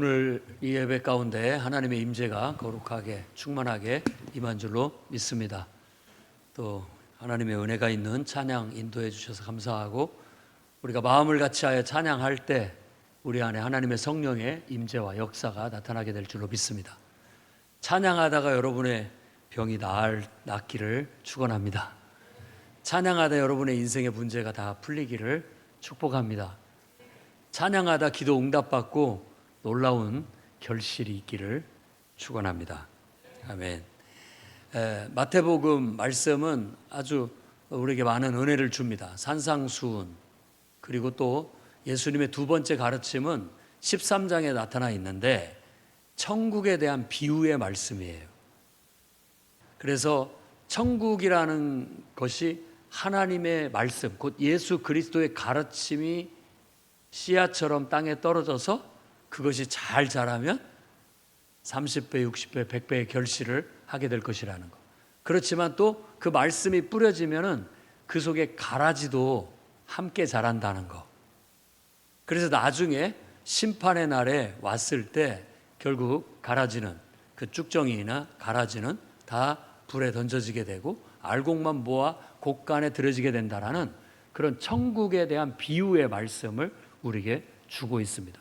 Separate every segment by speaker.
Speaker 1: 오늘 이 예배 가운데 하나님의 임재가 거룩하게 충만하게 임한 줄로 믿습니다. 또 하나님의 은혜가 있는 찬양 인도해 주셔서 감사하고, 우리가 마음을 같이하여 찬양할 때 우리 안에 하나님의 성령의 임재와 역사가 나타나게 될 줄로 믿습니다. 찬양하다가 여러분의 병이 낫기를 축원합니다. 찬양하다 여러분의 인생의 문제가 다 풀리기를 축복합니다. 찬양하다 기도 응답받고 놀라운 결실이 있기를 축원합니다. 아멘. 마태복음 말씀은 아주 우리에게 많은 은혜를 줍니다. 산상수훈, 그리고 또 예수님의 두 번째 가르침은 13장에 나타나 있는데 천국에 대한 비유의 말씀이에요. 그래서 천국이라는 것이 하나님의 말씀, 곧 예수 그리스도의 가르침이 씨앗처럼 땅에 떨어져서 그것이 잘 자라면 30배, 60배, 100배의 결실을 하게 될 것이라는 것. 그렇지만 또 그 말씀이 뿌려지면은 그 속에 가라지도 함께 자란다는 것. 그래서 나중에 심판의 날에 왔을 때 결국 가라지는, 그 쭉정이나 가라지는 다 불에 던져지게 되고 알곡만 모아 곡간에 들어지게 된다라는 그런 천국에 대한 비유의 말씀을 우리에게 주고 있습니다.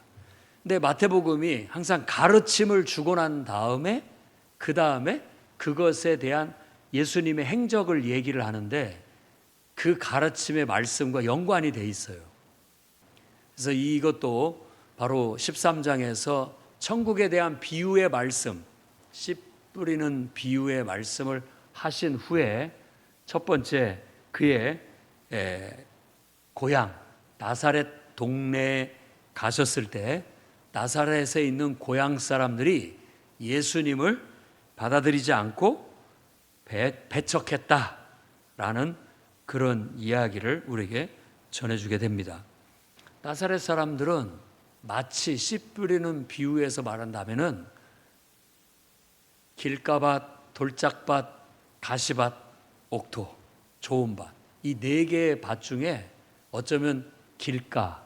Speaker 1: 근데 마태복음이 항상 가르침을 주고 난 다음에 그 다음에 그것에 대한 예수님의 행적을 얘기를 하는데 그 가르침의 말씀과 연관이 돼 있어요. 그래서 이것도 바로 13장에서 천국에 대한 비유의 말씀, 씨 뿌리는 비유의 말씀을 하신 후에 첫 번째 그의 고향 나사렛 동네에 가셨을 때 나사렛에 있는 고향 사람들이 예수님을 받아들이지 않고 배척했다라는 그런 이야기를 우리에게 전해주게 됩니다. 나사렛 사람들은 마치 씨 뿌리는 비유에서 말한다면은 길가밭, 돌짝밭, 가시밭, 옥토, 좋은 밭, 이 네 개의 밭 중에 어쩌면 길가가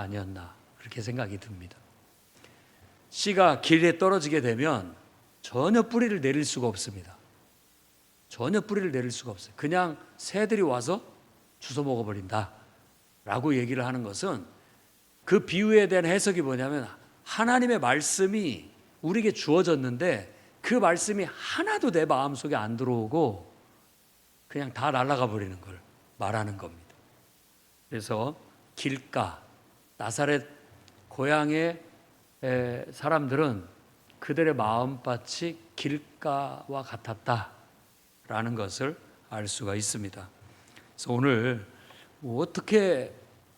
Speaker 1: 아니었나 그렇게 생각이 듭니다. 씨가 길에 떨어지게 되면 전혀 뿌리를 내릴 수가 없습니다. 전혀 뿌리를 내릴 수가 없어요. 그냥 새들이 와서 주워 먹어버린다 라고 얘기를 하는 것은, 그 비유에 대한 해석이 뭐냐면 하나님의 말씀이 우리에게 주어졌는데 그 말씀이 하나도 내 마음속에 안 들어오고 그냥 다 날아가 버리는 걸 말하는 겁니다. 그래서 길가, 나사렛 고향의 사람들은 그들의 마음밭이 길가와 같았다라는 것을 알 수가 있습니다. 그래서 오늘 어떻게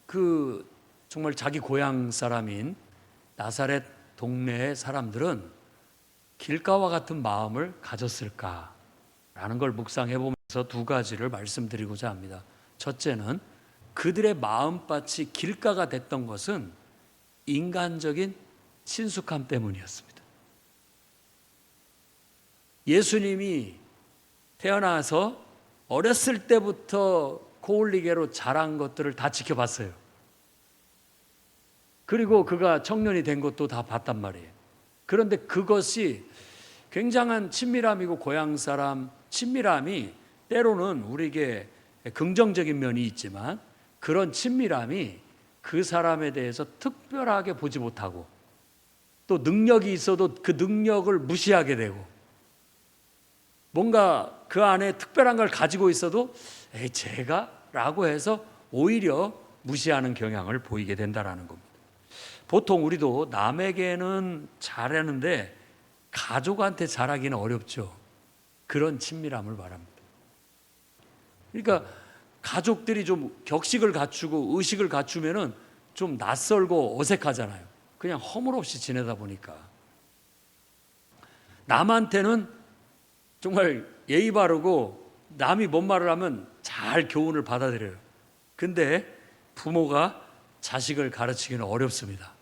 Speaker 1: 그 정말 자기 고향 사람인 나사렛 동네의 사람들은 길가와 같은 마음을 가졌을까라는 걸 묵상해 보면서 두 가지를 말씀드리고자 합니다. 첫째는 그들의 마음밭이 길가가 됐던 것은 인간적인 친숙함 때문이었습니다. 예수님이 태어나서 어렸을 때부터 코올리게로 자란 것들을 다 지켜봤어요. 그리고 그가 청년이 된 것도 다 봤단 말이에요. 그런데 그것이 굉장한 친밀함이고 고향 사람 친밀함이 때로는 우리에게 긍정적인 면이 있지만 그런 친밀함이 그 사람에 대해서 특별하게 보지 못하고 또 능력이 있어도 그 능력을 무시하게 되고 뭔가 그 안에 특별한 걸 가지고 있어도 제가? 라고 해서 오히려 무시하는 경향을 보이게 된다는 겁니다. 보통 우리도 남에게는 잘하는데 가족한테 잘하기는 어렵죠. 그런 친밀함을 말합니다. 그러니까 가족들이 좀 격식을 갖추고 의식을 갖추면은 좀 낯설고 어색하잖아요. 그냥 허물없이 지내다 보니까. 남한테는 정말 예의 바르고 남이 뭔 말을 하면 잘 교훈을 받아들여요. 근데 부모가 자식을 가르치기는 어렵습니다.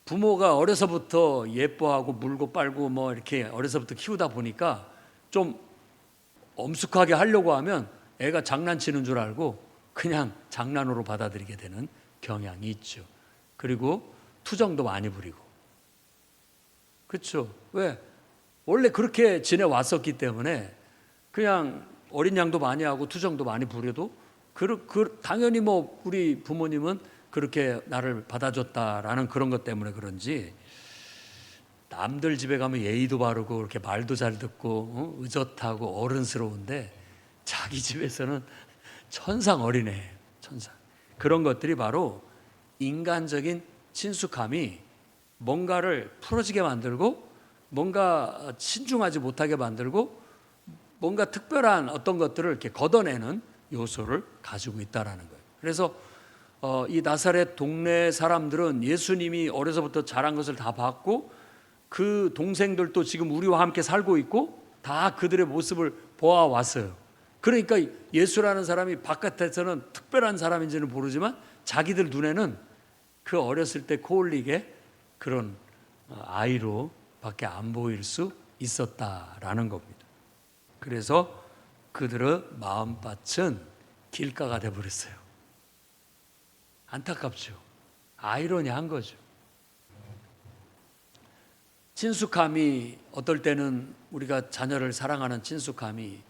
Speaker 1: 부모가 어려서부터 예뻐하고 물고 빨고 뭐 이렇게 어려서부터 키우다 보니까 좀 엄숙하게 하려고 하면 애가 장난치는 줄 알고 그냥 장난으로 받아들이게 되는 경향이 있죠. 그리고 투정도 많이 부리고. 그렇죠? 왜? 원래 그렇게 지내왔었기 때문에 그냥 어린 양도 많이 하고 투정도 많이 부려도 당연히 뭐 우리 부모님은 그렇게 나를 받아줬다라는 그런 것 때문에 그런지 남들 집에 가면 예의도 바르고 그렇게 말도 잘 듣고 의젓하고 어른스러운데 자기 집에서는 천상 어린애예요. 천상. 그런 것들이 바로 인간적인 친숙함이 뭔가를 풀어지게 만들고 뭔가 신중하지 못하게 만들고 뭔가 특별한 어떤 것들을 이렇게 걷어내는 요소를 가지고 있다라는 거예요. 그래서 이 나사렛 동네 사람들은 예수님이 어려서부터 자란 것을 다 봤고 그 동생들도 지금 우리와 함께 살고 있고 다 그들의 모습을 보아왔어요. 그러니까 예수라는 사람이 바깥에서는 특별한 사람인지는 모르지만 자기들 눈에는 그 어렸을 때 코올리게 그런 아이로 밖에 안 보일 수 있었다라는 겁니다. 그래서 그들의 마음밭은 길가가 돼버렸어요. 안타깝죠. 아이러니한 거죠. 친숙함이 어떨 때는 우리가 자녀를 사랑하는 친숙함이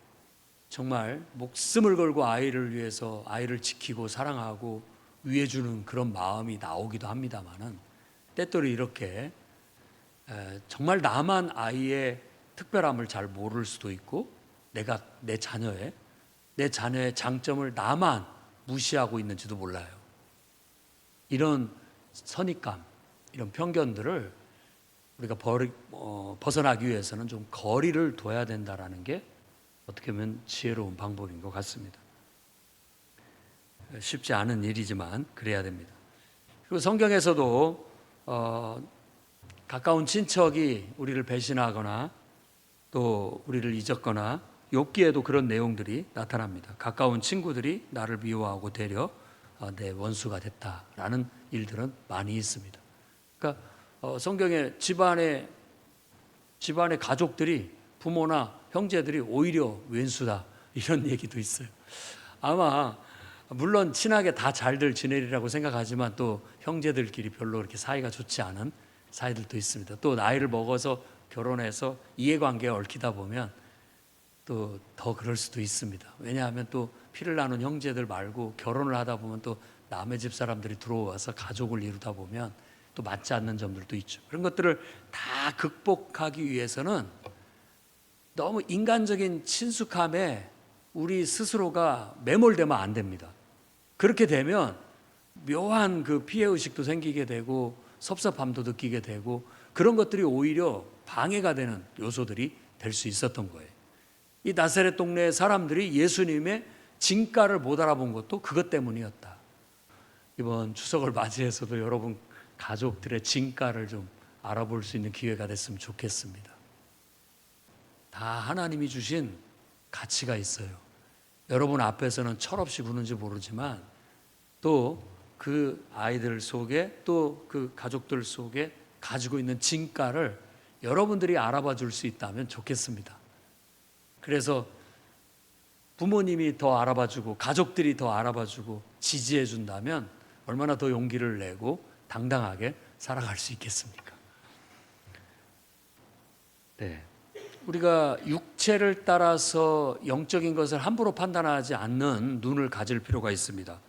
Speaker 1: 정말 목숨을 걸고 아이를 위해서 아이를 지키고 사랑하고 위해주는 그런 마음이 나오기도 합니다만은 때때로 이렇게 정말 나만 아이의 특별함을 잘 모를 수도 있고 내가 내 자녀의 장점을 나만 무시하고 있는지도 몰라요. 이런 선입감, 이런 편견들을 우리가 벗어나기 위해서는 좀 거리를 둬야 된다라는 게 어떻게 보면 지혜로운 방법인 것 같습니다. 쉽지 않은 일이지만 그래야 됩니다. 그리고 성경에서도 가까운 친척이 우리를 배신하거나 또 우리를 잊었거나 욥기에도 그런 내용들이 나타납니다. 가까운 친구들이 나를 미워하고 되려 내 원수가 됐다라는 일들은 많이 있습니다. 그러니까 성경에 집안의 가족들이 부모나 형제들이 오히려 왼수다 이런 얘기도 있어요. 아마 물론 친하게 다 잘들 지내리라고 생각하지만 또 형제들끼리 별로 그렇게 사이가 좋지 않은 사이들도 있습니다. 또 나이를 먹어서 결혼해서 이해관계에 얽히다 보면 또 더 그럴 수도 있습니다. 왜냐하면 또 피를 나눈 형제들 말고 결혼을 하다 보면 또 남의 집 사람들이 들어와서 가족을 이루다 보면 또 맞지 않는 점들도 있죠. 그런 것들을 다 극복하기 위해서는 너무 인간적인 친숙함에 우리 스스로가 매몰되면 안 됩니다. 그렇게 되면 묘한 그 피해의식도 생기게 되고 섭섭함도 느끼게 되고 그런 것들이 오히려 방해가 되는 요소들이 될 수 있었던 거예요. 이 나사렛 동네 사람들이 예수님의 진가를 못 알아본 것도 그것 때문이었다. 이번 추석을 맞이해서도 여러분 가족들의 진가를 좀 알아볼 수 있는 기회가 됐으면 좋겠습니다. 다 하나님이 주신 가치가 있어요. 여러분 앞에서는 철없이 구는지 모르지만 또 그 아이들 속에 또 그 가족들 속에 가지고 있는 진가를 여러분들이 알아봐 줄 수 있다면 좋겠습니다. 그래서 부모님이 더 알아봐 주고 가족들이 더 알아봐 주고 지지해 준다면 얼마나 더 용기를 내고 당당하게 살아갈 수 있겠습니까? 네. 우리가 육체를 따라서 영적인 것을 함부로 판단하지 않는 눈을 가질 필요가 있습니다.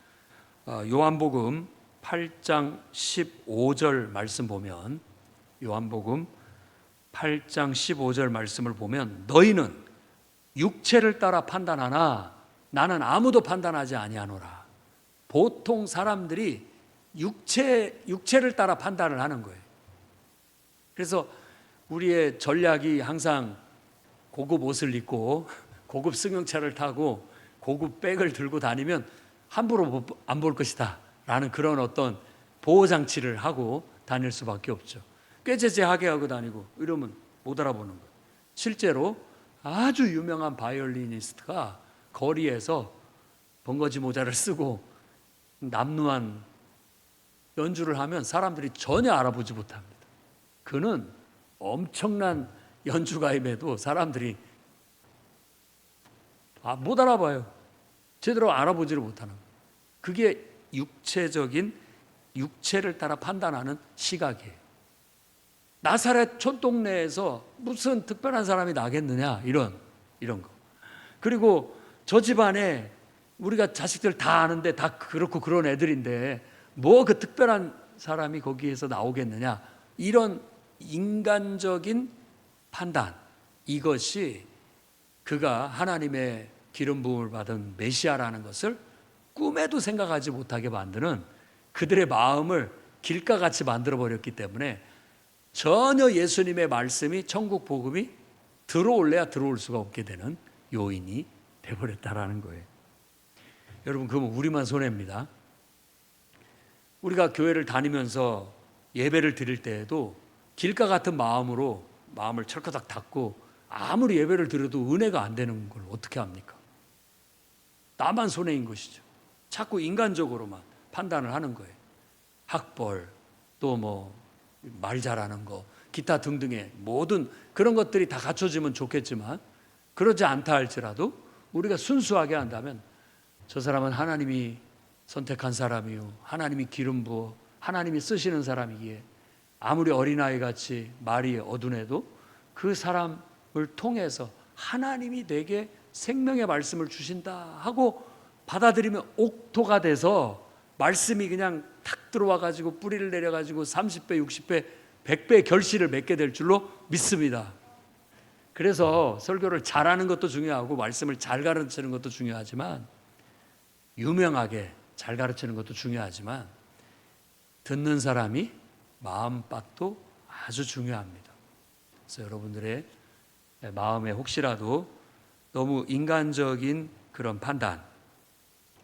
Speaker 1: 요한복음 8장 15절 말씀 보면 요한복음 8장 15절 말씀을 보면 너희는 육체를 따라 판단하나 나는 아무도 판단하지 아니하노라. 보통 사람들이 육체를 따라 판단을 하는 거예요. 그래서 우리의 전략이 항상 고급 옷을 입고 고급 승용차를 타고 고급 백을 들고 다니면 함부로 안 볼 것이다 라는 그런 어떤 보호장치를 하고 다닐 수밖에 없죠. 꾀죄죄하게 하고 다니고 이러면 못 알아보는 거예요. 실제로 아주 유명한 바이올리니스트가 거리에서 번거지 모자를 쓰고 남루한 연주를 하면 사람들이 전혀 알아보지 못합니다. 그는 엄청난 연주가임에도 사람들이 못 알아봐요. 제대로 알아보지를 못하는 거예요. 그게 육체적인 육체를 따라 판단하는 시각이에요. 나사렛 촌동네에서 무슨 특별한 사람이 나겠느냐, 이런 거. 그리고 저 집안에 우리가 자식들 다 아는데 다 그렇고 그런 애들인데 뭐 그 특별한 사람이 거기에서 나오겠느냐, 이런 인간적인 판단, 이것이 그가 하나님의 기름 부음을 받은 메시아라는 것을 꿈에도 생각하지 못하게 만드는 그들의 마음을 길가같이 만들어 버렸기 때문에 전혀 예수님의 말씀이, 천국 복음이 들어올래야 들어올 수가 없게 되는 요인이 되어버렸다라는 거예요. 여러분, 그건 우리만 손해입니다. 우리가 교회를 다니면서 예배를 드릴 때에도 길가 같은 마음으로 마음을 철커덕 닫고 아무리 예배를 드려도 은혜가 안 되는 걸 어떻게 합니까? 나만 손해인 것이죠. 자꾸 인간적으로만 판단을 하는 거예요. 학벌, 또 뭐 말 잘하는 거, 기타 등등의 모든 그런 것들이 다 갖춰지면 좋겠지만 그러지 않다 할지라도 우리가 순수하게 한다면 저 사람은 하나님이 선택한 사람이요, 하나님이 기름 부어 하나님이 쓰시는 사람이기에 아무리 어린아이같이 말이 어둔해도 그 사람을 통해서 하나님이 내게 생명의 말씀을 주신다 하고 받아들이면 옥토가 돼서 말씀이 그냥 탁 들어와 가지고 뿌리를 내려 가지고 30배, 60배, 100배 결실을 맺게 될 줄로 믿습니다. 그래서 설교를 잘하는 것도 중요하고 말씀을 잘 가르치는 것도 중요하지만, 유명하게 잘 가르치는 것도 중요하지만, 듣는 사람이 마음밭도 아주 중요합니다. 그래서 여러분들의 마음에 혹시라도 너무 인간적인 그런 판단,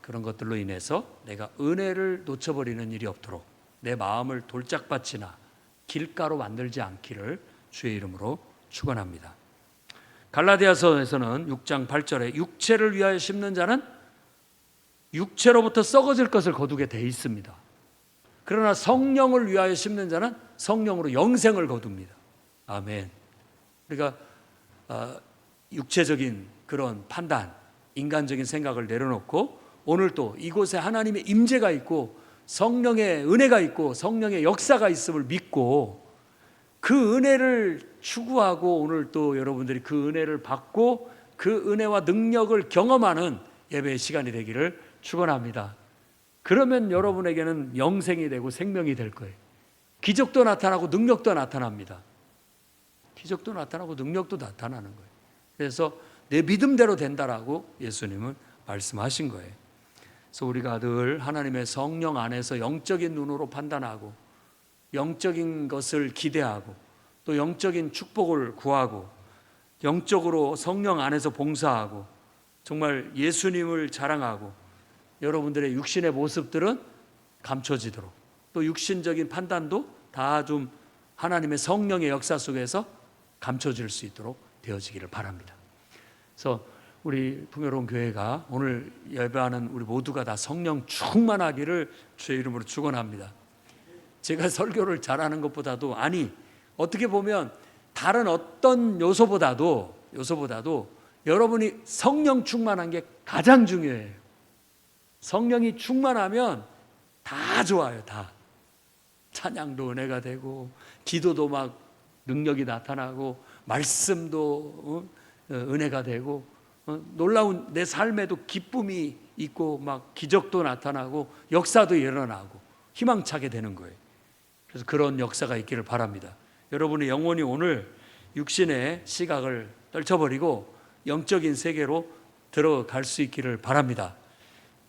Speaker 1: 그런 것들로 인해서 내가 은혜를 놓쳐버리는 일이 없도록 내 마음을 돌짝밭이나 길가로 만들지 않기를 주의 이름으로 축원합니다. 갈라디아서에서는 6장 8절에 육체를 위하여 심는 자는 육체로부터 썩어질 것을 거두게 돼 있습니다. 그러나 성령을 위하여 심는 자는 성령으로 영생을 거둡니다. 아멘. 우리가 육체적인 그런 판단, 인간적인 생각을 내려놓고 오늘 또 이곳에 하나님의 임재가 있고 성령의 은혜가 있고 성령의 역사가 있음을 믿고 그 은혜를 추구하고 오늘 또 여러분들이 그 은혜를 받고 그 은혜와 능력을 경험하는 예배의 시간이 되기를 축원합니다. 그러면 여러분에게는 영생이 되고 생명이 될 거예요. 기적도 나타나고 능력도 나타납니다. 기적도 나타나고 능력도 나타나는 거예요. 그래서 내 믿음대로 된다라고 예수님은 말씀하신 거예요. 그래서 우리가 늘 하나님의 성령 안에서 영적인 눈으로 판단하고 영적인 것을 기대하고 또 영적인 축복을 구하고 영적으로 성령 안에서 봉사하고 정말 예수님을 자랑하고 여러분들의 육신의 모습들은 감춰지도록 또 육신적인 판단도 다 좀 하나님의 성령의 역사 속에서 감춰질 수 있도록 되어지기를 바랍니다. 그래서 우리 풍요로운 교회가 오늘 예배하는 우리 모두가 다 성령 충만하기를 주의 이름으로 축원합니다. 제가 설교를 잘하는 것보다도 어떻게 보면 다른 어떤 요소보다도 여러분이 성령 충만한 게 가장 중요해요. 성령이 충만하면 다 좋아요. 다 찬양도 은혜가 되고 기도도 막 능력이 나타나고 말씀도 은혜가 되고 놀라운 내 삶에도 기쁨이 있고 막 기적도 나타나고 역사도 일어나고 희망차게 되는 거예요. 그래서 그런 역사가 있기를 바랍니다. 여러분의 영혼이 오늘 육신의 시각을 떨쳐버리고 영적인 세계로 들어갈 수 있기를 바랍니다.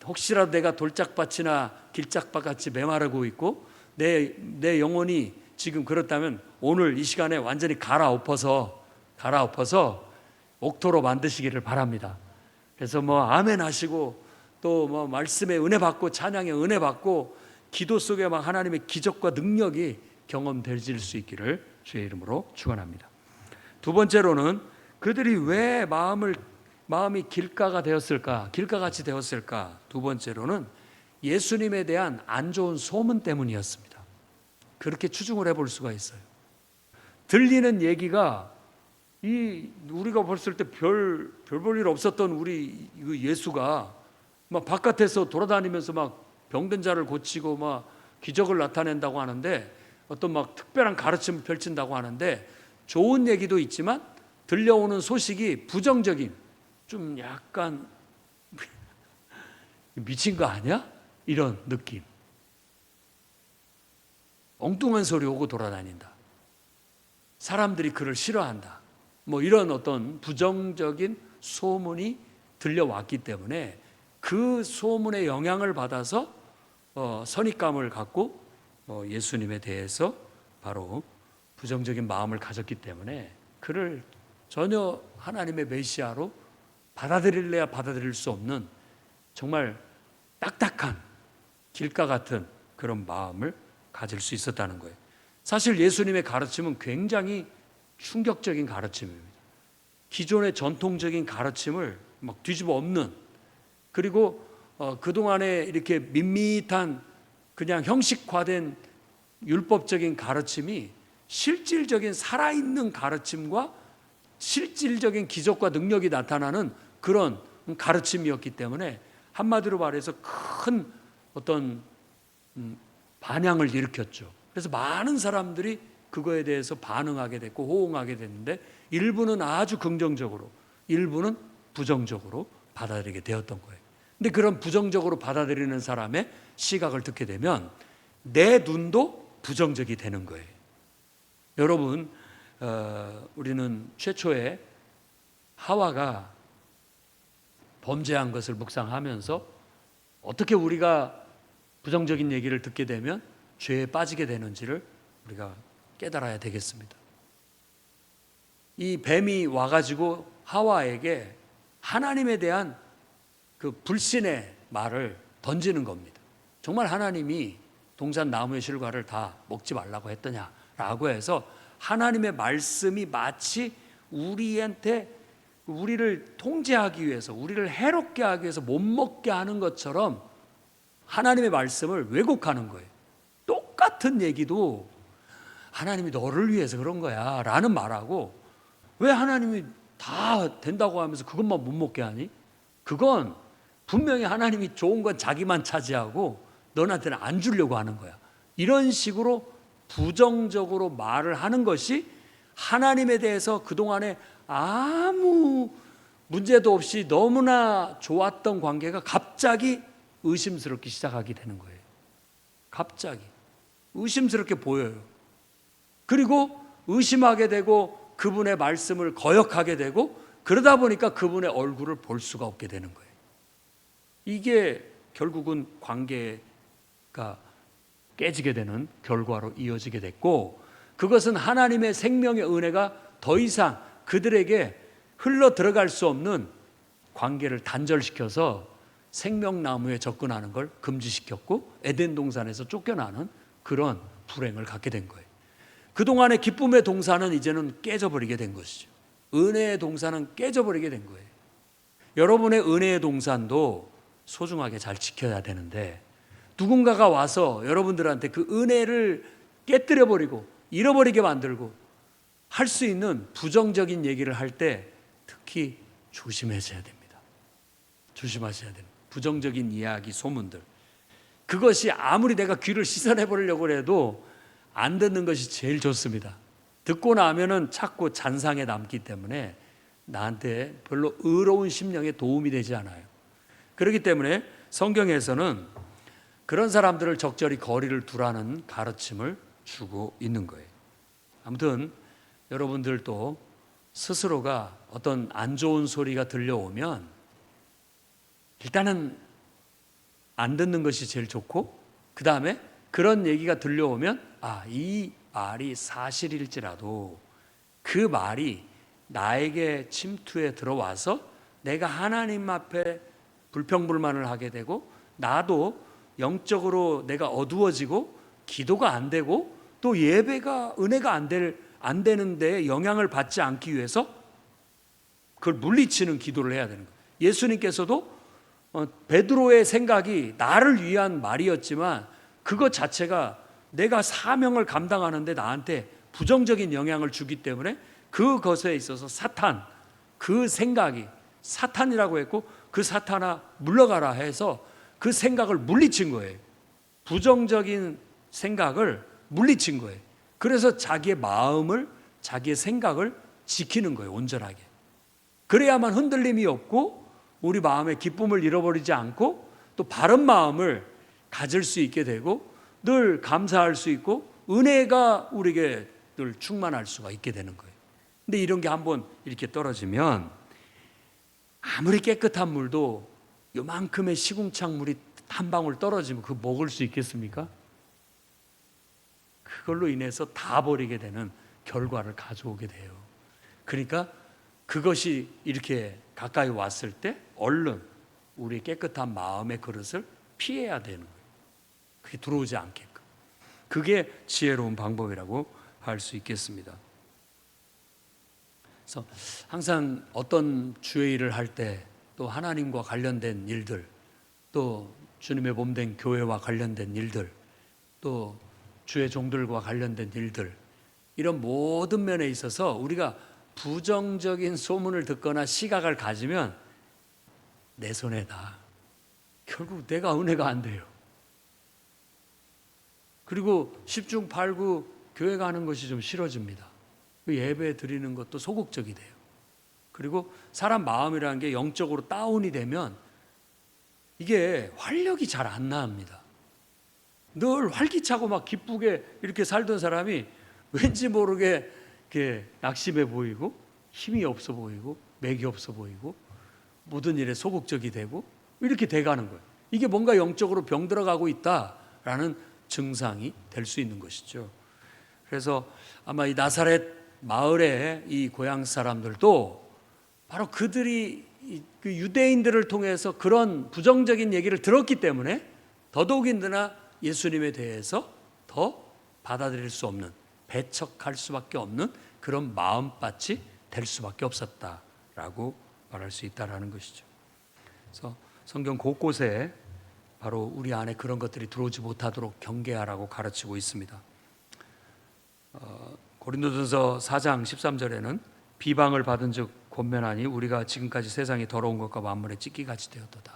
Speaker 1: 혹시라도 내가 돌짝밭이나 길짝밭같이 메마르고 있고 내 영혼이 지금 그렇다면 오늘 이 시간에 완전히 갈아엎어서 옥토로 만드시기를 바랍니다. 그래서 아멘 하시고 또 말씀에 은혜 받고 찬양에 은혜 받고 기도 속에 막 하나님의 기적과 능력이 경험될 수 있기를 주의 이름으로 축원합니다. 두 번째로는 그들이 왜 마음이 길가가 되었을까? 길가같이 되었을까? 두 번째로는 예수님에 대한 안 좋은 소문 때문이었습니다. 그렇게 추중을 해볼 수가 있어요. 들리는 얘기가 우리가 봤을 때 별 볼 일 없었던 우리 예수가 막 바깥에서 돌아다니면서 막 병든 자를 고치고 막 기적을 나타낸다고 하는데 어떤 막 특별한 가르침을 펼친다고 하는데 좋은 얘기도 있지만 들려오는 소식이 부정적인 좀 약간 미친 거 아니야? 이런 느낌. 엉뚱한 소리 오고 돌아다닌다. 사람들이 그를 싫어한다. 뭐 이런 어떤 부정적인 소문이 들려왔기 때문에 그 소문의 영향을 받아서 선입감을 갖고 예수님에 대해서 바로 부정적인 마음을 가졌기 때문에 그를 전혀 하나님의 메시아로 받아들일래야 받아들일 수 없는 정말 딱딱한 길가 같은 그런 마음을 가질 수 있었다는 거예요. 사실 예수님의 가르침은 굉장히 충격적인 가르침입니다. 기존의 전통적인 가르침을 막 뒤집어 엎는, 그리고 그동안에 이렇게 밋밋한 그냥 형식화된 율법적인 가르침이 실질적인 살아있는 가르침과 실질적인 기적과 능력이 나타나는 그런 가르침이었기 때문에 한마디로 말해서 큰 어떤 반향을 일으켰죠. 그래서 많은 사람들이 그거에 대해서 반응하게 됐고 호응하게 됐는데 일부는 아주 긍정적으로, 일부는 부정적으로 받아들이게 되었던 거예요. 근데 그런 부정적으로 받아들이는 사람의 시각을 듣게 되면 내 눈도 부정적이 되는 거예요. 여러분, 우리는 최초에 하와가 범죄한 것을 묵상하면서 어떻게 우리가 부정적인 얘기를 듣게 되면 죄에 빠지게 되는지를 우리가 깨달아야 되겠습니다. 이 뱀이 와가지고 하와에게 하나님에 대한 그 불신의 말을 던지는 겁니다. 정말 하나님이 동산 나무의 실과를 다 먹지 말라고 했더냐라고 해서 하나님의 말씀이 마치 우리한테 우리를 통제하기 위해서, 우리를 해롭게 하기 위해서 못 먹게 하는 것처럼 하나님의 말씀을 왜곡하는 거예요. 똑같은 얘기도 하나님이 너를 위해서 그런 거야 라는 말하고, 왜 하나님이 다 된다고 하면서 그것만 못 먹게 하니? 그건 분명히 하나님이 좋은 건 자기만 차지하고 너한테는 안 주려고 하는 거야. 이런 식으로 부정적으로 말을 하는 것이 하나님에 대해서 그동안에 아무 문제도 없이 너무나 좋았던 관계가 갑자기 의심스럽게 시작하게 되는 거예요. 갑자기 의심스럽게 보여요. 그리고 의심하게 되고 그분의 말씀을 거역하게 되고 그러다 보니까 그분의 얼굴을 볼 수가 없게 되는 거예요. 이게 결국은 관계가 깨지게 되는 결과로 이어지게 됐고, 그것은 하나님의 생명의 은혜가 더 이상 그들에게 흘러 들어갈 수 없는 관계를 단절시켜서 생명나무에 접근하는 걸 금지시켰고 에덴 동산에서 쫓겨나는 그런 불행을 갖게 된 거예요. 그동안의 기쁨의 동산은 이제는 깨져버리게 된 것이죠. 은혜의 동산은 깨져버리게 된 거예요. 여러분의 은혜의 동산도 소중하게 잘 지켜야 되는데, 누군가가 와서 여러분들한테 그 은혜를 깨뜨려버리고 잃어버리게 만들고 할 수 있는 부정적인 얘기를 할 때 특히 조심하셔야 됩니다. 조심하셔야 됩니다. 부정적인 이야기, 소문들, 그것이 아무리 내가 귀를 씻어내버리려고 해도 안 듣는 것이 제일 좋습니다. 듣고 나면은 자꾸 잔상에 남기 때문에 나한테 별로 의로운 심령에 도움이 되지 않아요. 그렇기 때문에 성경에서는 그런 사람들을 적절히 거리를 두라는 가르침을 주고 있는 거예요. 아무튼 여러분들도 스스로가 어떤 안 좋은 소리가 들려오면 일단은 안 듣는 것이 제일 좋고, 그 다음에 그런 얘기가 들려오면 이 말이 사실일지라도 그 말이 나에게 침투해 들어와서 내가 하나님 앞에 불평불만을 하게 되고 나도 영적으로 내가 어두워지고 기도가 안 되고 또 예배가 은혜가 안 되는데 영향을 받지 않기 위해서 그걸 물리치는 기도를 해야 되는 거예요. 예수님께서도 베드로의 생각이 나를 위한 말이었지만 그것 자체가 내가 사명을 감당하는데 나한테 부정적인 영향을 주기 때문에 그것에 있어서 사탄, 그 생각이 사탄이라고 했고 그 사탄아 물러가라 해서 그 생각을 물리친 거예요. 부정적인 생각을 물리친 거예요. 그래서 자기의 마음을, 자기의 생각을 지키는 거예요, 온전하게. 그래야만 흔들림이 없고 우리 마음의 기쁨을 잃어버리지 않고 또 바른 마음을 가질 수 있게 되고 늘 감사할 수 있고 은혜가 우리에게 늘 충만할 수가 있게 되는 거예요. 근데 이런 게 한번 이렇게 떨어지면 아무리 깨끗한 물도 요만큼의 시궁창 물이 한 방울 떨어지면 그거 먹을 수 있겠습니까? 그걸로 인해서 다 버리게 되는 결과를 가져오게 돼요. 그러니까 그것이 이렇게 가까이 왔을 때 얼른 우리 깨끗한 마음의 그릇을 피해야 되는 거예요. 그게 들어오지 않게끔. 그게 지혜로운 방법이라고 할 수 있겠습니다. 그래서 항상 어떤 주의 일을 할 때 또 하나님과 관련된 일들, 또 주님의 몸된 교회와 관련된 일들, 또 주의 종들과 관련된 일들, 이런 모든 면에 있어서 우리가 부정적인 소문을 듣거나 시각을 가지면 내 손해다. 결국 내가 은혜가 안 돼요. 그리고 10중 8구 교회 가는 것이 좀 싫어집니다. 예배 드리는 것도 소극적이 돼요. 그리고 사람 마음이라는 게 영적으로 다운이 되면 이게 활력이 잘 안 나옵니다. 늘 활기차고 막 기쁘게 이렇게 살던 사람이 왠지 모르게 이렇게 낙심해 보이고 힘이 없어 보이고 맥이 없어 보이고 모든 일에 소극적이 되고 이렇게 돼가는 거예요. 이게 뭔가 영적으로 병들어가고 있다라는 증상이 될 수 있는 것이죠. 그래서 아마 이 나사렛 마을의 이 고향 사람들도 바로 그들이 그 유대인들을 통해서 그런 부정적인 얘기를 들었기 때문에 더더욱인더나 예수님에 대해서 더 받아들일 수 없는, 배척할 수밖에 없는 그런 마음밭이 될 수밖에 없었다라고 말할 수 있다라는 것이죠. 그래서 성경 곳곳에 바로 우리 안에 그런 것들이 들어오지 못하도록 경계하라고 가르치고 있습니다. 고린도전서 4장 13절에는 비방을 받은 즉 권면하니 우리가 지금까지 세상이 더러운 것과 만물의 찢기같이 되었도다.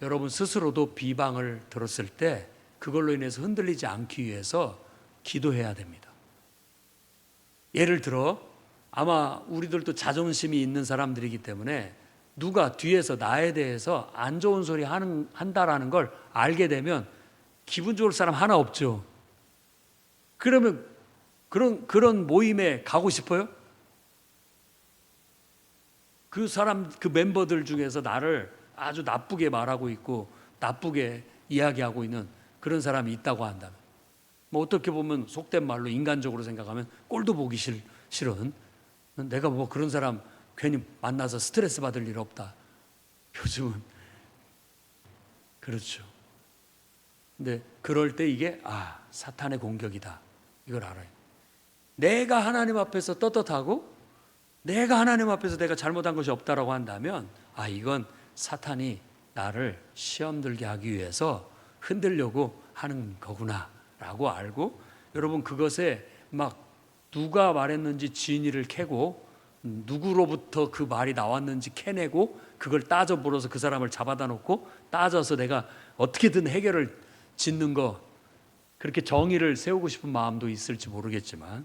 Speaker 1: 여러분 스스로도 비방을 들었을 때 그걸로 인해서 흔들리지 않기 위해서 기도해야 됩니다. 예를 들어 아마 우리들도 자존심이 있는 사람들이기 때문에 누가 뒤에서 나에 대해서 안 좋은 소리 한다라는 걸 알게 되면 기분 좋을 사람 하나 없죠. 그러면 그런 모임에 가고 싶어요? 그 사람, 그 멤버들 중에서 나를 아주 나쁘게 말하고 있고 나쁘게 이야기하고 있는 그런 사람이 있다고 한다면, 뭐 어떻게 보면 속된 말로 인간적으로 생각하면 꼴도 보기 싫은, 내가 뭐 그런 사람 괜히 만나서 스트레스 받을 일 없다. 요즘은 그렇죠. 근데 그럴 때 이게 사탄의 공격이다, 이걸 알아요. 내가 하나님 앞에서 떳떳하고 내가 하나님 앞에서 내가 잘못한 것이 없다라고 한다면 이건 사탄이 나를 시험 들게 하기 위해서 흔들려고 하는 거구나 라고 알고, 여러분 그것에 막 누가 말했는지 진위를 캐고 누구로부터 그 말이 나왔는지 캐내고 그걸 따져 물어서 그 사람을 잡아다 놓고 따져서 내가 어떻게든 해결을 짓는 거, 그렇게 정의를 세우고 싶은 마음도 있을지 모르겠지만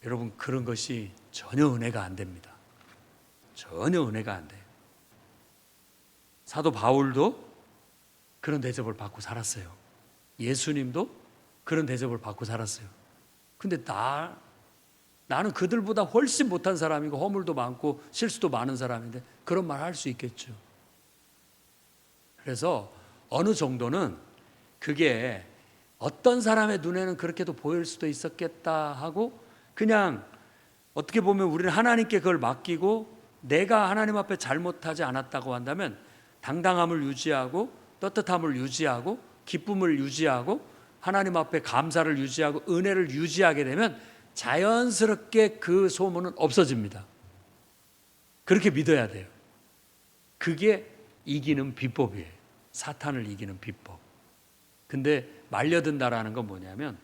Speaker 1: 여러분 그런 것이 전혀 은혜가 안 됩니다. 전혀 은혜가 안 돼요. 사도 바울도 그런 대접을 받고 살았어요. 예수님도 그런 대접을 받고 살았어요. 근데 나는 그들보다 훨씬 못한 사람이고 허물도 많고 실수도 많은 사람인데 그런 말 할 수 있겠죠. 그래서 어느 정도는 그게 어떤 사람의 눈에는 그렇게도 보일 수도 있었겠다 하고 그냥 어떻게 보면 우리는 하나님께 그걸 맡기고 내가 하나님 앞에 잘못하지 않았다고 한다면 당당함을 유지하고 떳떳함을 유지하고 기쁨을 유지하고 하나님 앞에 감사를 유지하고 은혜를 유지하게 되면 자연스럽게 그 소문은 없어집니다. 그렇게 믿어야 돼요. 그게 이기는 비법이에요. 사탄을 이기는 비법. 근데 말려든다라는 건 뭐냐면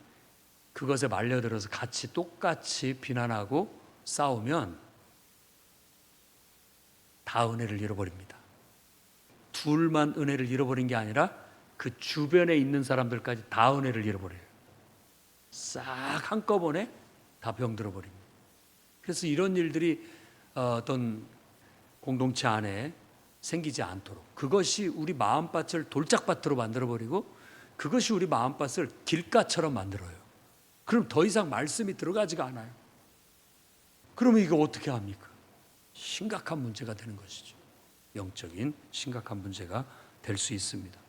Speaker 1: 그것에 말려들어서 같이 똑같이 비난하고 싸우면 다 은혜를 잃어버립니다. 둘만 은혜를 잃어버린 게 아니라 그 주변에 있는 사람들까지 다 은혜를 잃어버려요. 싹 한꺼번에 다 병들어 버립니다. 그래서 이런 일들이 어떤 공동체 안에 생기지 않도록, 그것이 우리 마음밭을 돌짝밭으로 만들어버리고 그것이 우리 마음밭을 길가처럼 만들어요. 그럼 더 이상 말씀이 들어가지가 않아요. 그러면 이거 어떻게 합니까? 심각한 문제가 되는 것이죠. 영적인 심각한 문제가 될 수 있습니다.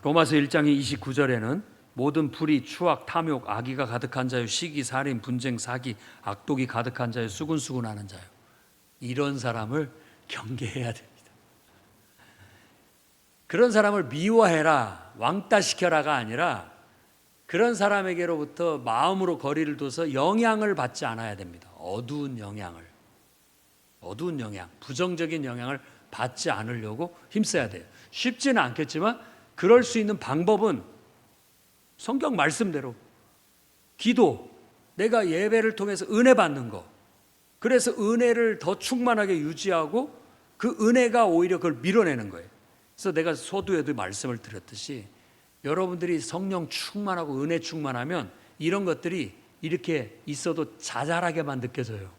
Speaker 1: 로마서 1장 29절에는 모든 불의, 추악, 탐욕, 악의가 가득한 자요, 시기, 살인, 분쟁, 사기, 악독이 가득한 자요, 수군수군하는 자요. 이런 사람을 경계해야 됩니다. 그런 사람을 미워해라, 왕따시켜라가 아니라 그런 사람에게로부터 마음으로 거리를 둬서 영향을 받지 않아야 됩니다. 어두운 영향, 부정적인 영향을 받지 않으려고 힘써야 돼요. 쉽지는 않겠지만 그럴 수 있는 방법은 성경 말씀대로 기도, 내가 예배를 통해서 은혜 받는 거, 그래서 은혜를 더 충만하게 유지하고 그 은혜가 오히려 그걸 밀어내는 거예요. 그래서 내가 서두에도 말씀을 드렸듯이 여러분들이 성령 충만하고 은혜 충만하면 이런 것들이 이렇게 있어도 자잘하게만 느껴져요.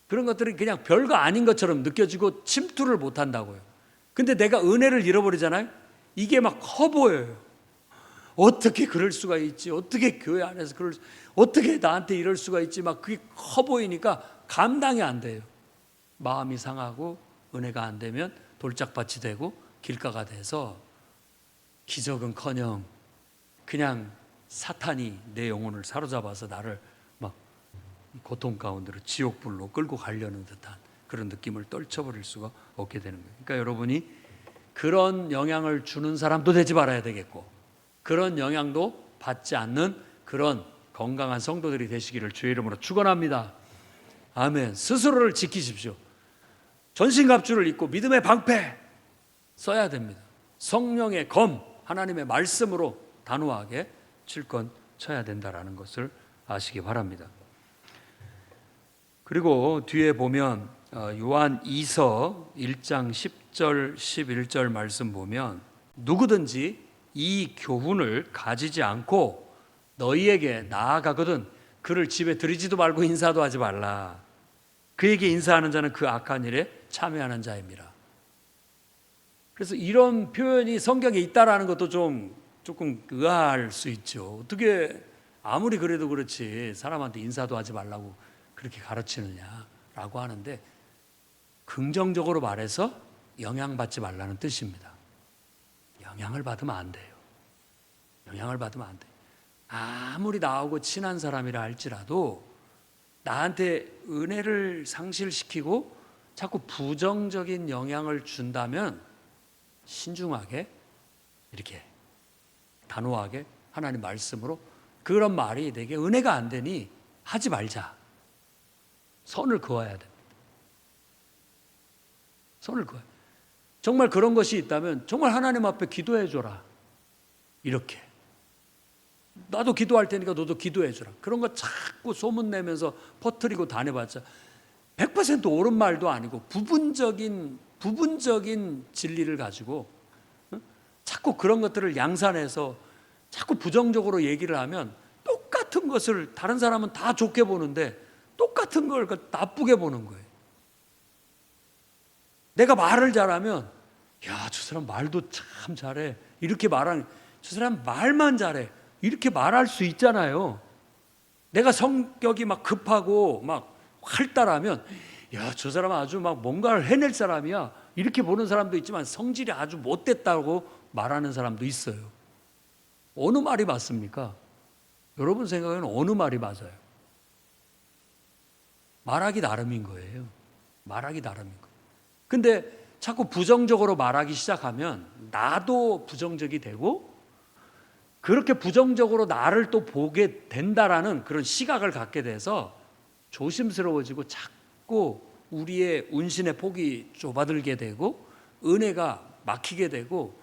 Speaker 1: 그런 것들이 그냥 별거 아닌 것처럼 느껴지고 침투를 못한다고요. 근데 내가 은혜를 잃어버리잖아요. 이게 막 커 보여요. 어떻게 그럴 수가 있지? 어떻게 교회 안에서 어떻게 나한테 이럴 수가 있지? 막 그게 커 보이니까 감당이 안 돼요. 마음이 상하고 은혜가 안 되면 돌짝밭이 되고 길가가 돼서 기적은커녕 그냥 사탄이 내 영혼을 사로잡아서 나를 막 고통 가운데로 지옥불로 끌고 가려는 듯한 그런 느낌을 떨쳐버릴 수가 없게 되는 거예요. 그러니까 여러분이 그런 영향을 주는 사람도 되지 말아야 되겠고, 그런 영향도 받지 않는 그런 건강한 성도들이 되시기를 주의 이름으로 축원합니다. 아멘. 스스로를 지키십시오. 전신갑주를 입고 믿음의 방패 써야 됩니다. 성령의 검, 하나님의 말씀으로 단호하게 칠건 쳐야 된다라는 것을 아시기 바랍니다. 그리고 뒤에 보면 요한 2서 1장 10절 11절 말씀 보면 누구든지 이 교훈을 가지지 않고 너희에게 나아가거든 그를 집에 들이지도 말고 인사도 하지 말라. 그에게 인사하는 자는 그 악한 일에 참여하는 자입니다. 그래서 이런 표현이 성경에 있다라는 것도 조금 의아할 수 있죠. 어떻게 아무리 그래도 그렇지 사람한테 인사도 하지 말라고 그렇게 가르치느냐라고 하는데, 긍정적으로 말해서 영향받지 말라는 뜻입니다. 영향을 받으면 안 돼요. 영향을 받으면 안 돼요. 아무리 나하고 친한 사람이라 할지라도 나한테 은혜를 상실시키고 자꾸 부정적인 영향을 준다면 신중하게 이렇게 단호하게 하나님 말씀으로 그런 말이 내게 은혜가 안 되니 하지 말자. 선을 그어야 됩니다. 선을 그어야. 정말 그런 것이 있다면 정말 하나님 앞에 기도해 줘라. 이렇게. 나도 기도할 테니까 너도 기도해 줘라. 그런 거 자꾸 소문내면서 퍼뜨리고 다녀봤자 100% 옳은 말도 아니고 부분적인 진리를 가지고 자꾸 그런 것들을 양산해서 자꾸 부정적으로 얘기를 하면 똑같은 것을 다른 사람은 다 좋게 보는데 똑같은 걸 나쁘게 보는 거예요. 내가 말을 잘하면 야, 저 사람 말도 참 잘해. 이렇게 말하는, 저 사람 말만 잘해. 이렇게 말할 수 있잖아요. 내가 성격이 막 급하고 막 활달하면 야, 저 사람 아주 막 뭔가를 해낼 사람이야. 이렇게 보는 사람도 있지만 성질이 아주 못됐다고 말하는 사람도 있어요. 어느 말이 맞습니까? 여러분 생각에는 어느 말이 맞아요? 말하기 나름인 거예요. 말하기 나름인 거예요. 근데 자꾸 부정적으로 말하기 시작하면 나도 부정적이 되고 그렇게 부정적으로 나를 또 보게 된다라는 그런 시각을 갖게 돼서 조심스러워지고 자꾸 우리의 운신의 폭이 좁아들게 되고 은혜가 막히게 되고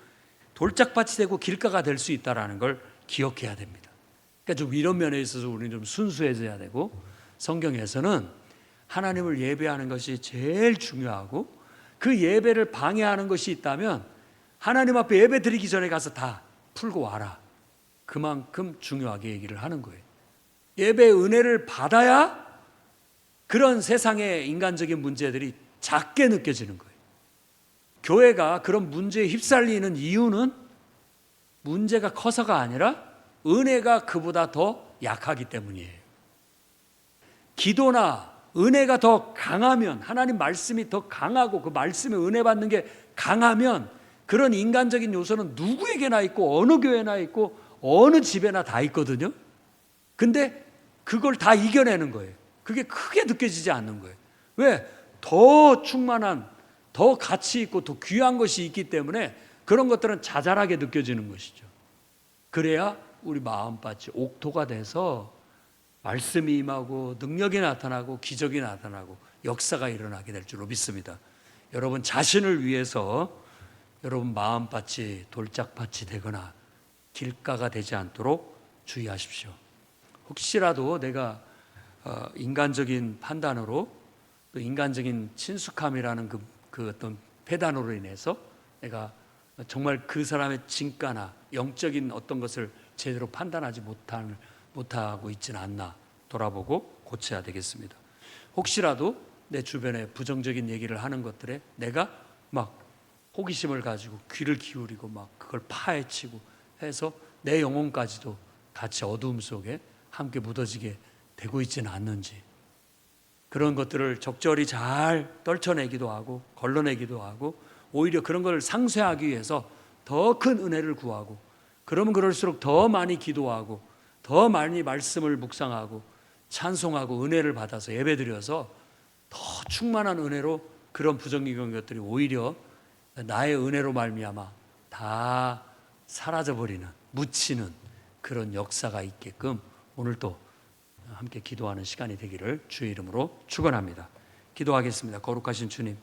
Speaker 1: 돌짝밭이 되고 길가가 될 수 있다는 걸 기억해야 됩니다. 그러니까 좀 이런 면에 있어서 우리는 좀 순수해져야 되고, 성경에서는 하나님을 예배하는 것이 제일 중요하고 그 예배를 방해하는 것이 있다면 하나님 앞에 예배 드리기 전에 가서 다 풀고 와라. 그만큼 중요하게 얘기를 하는 거예요. 예배의 은혜를 받아야 그런 세상의 인간적인 문제들이 작게 느껴지는 거예요. 교회가 그런 문제에 휩쓸리는 이유는 문제가 커서가 아니라 은혜가 그보다 더 약하기 때문이에요. 기도나 은혜가 더 강하면, 하나님 말씀이 더 강하고 그 말씀에 은혜 받는 게 강하면 그런 인간적인 요소는 누구에게나 있고 어느 교회나 있고 어느 집에나 다 있거든요. 근데 그걸 다 이겨내는 거예요. 그게 크게 느껴지지 않는 거예요. 왜? 더 충만한, 더 가치 있고 더 귀한 것이 있기 때문에 그런 것들은 자잘하게 느껴지는 것이죠. 그래야 우리 마음밭이 옥토가 돼서 말씀이 임하고 능력이 나타나고 기적이 나타나고 역사가 일어나게 될 줄로 믿습니다. 여러분 자신을 위해서 여러분 마음밭이 돌짝밭이 되거나 길가가 되지 않도록 주의하십시오. 혹시라도 내가 인간적인 판단으로 또 인간적인 친숙함이라는 그 어떤 패단으로 인해서 내가 정말 그 사람의 진가나 영적인 어떤 것을 제대로 판단하지 못하고 있지는 않나 돌아보고 고쳐야 되겠습니다. 혹시라도 내 주변에 부정적인 얘기를 하는 것들에 내가 막 호기심을 가지고 귀를 기울이고 막 그걸 파헤치고 해서 내 영혼까지도 같이 어두움 속에 함께 묻어지게 되고 있지는 않는지, 그런 것들을 적절히 잘 떨쳐내기도 하고 걸러내기도 하고 오히려 그런 걸 상쇄하기 위해서 더 큰 은혜를 구하고, 그러면 그럴수록 더 많이 기도하고 더 많이 말씀을 묵상하고 찬송하고 은혜를 받아서 예배드려서 더 충만한 은혜로 그런 부정적인 것들이 오히려 나의 은혜로 말미암아 다 사라져버리는, 묻히는 그런 역사가 있게끔 오늘도 함께 기도하는 시간이 되기를 주의 이름으로 축원합니다. 기도하겠습니다. 거룩하신 주님,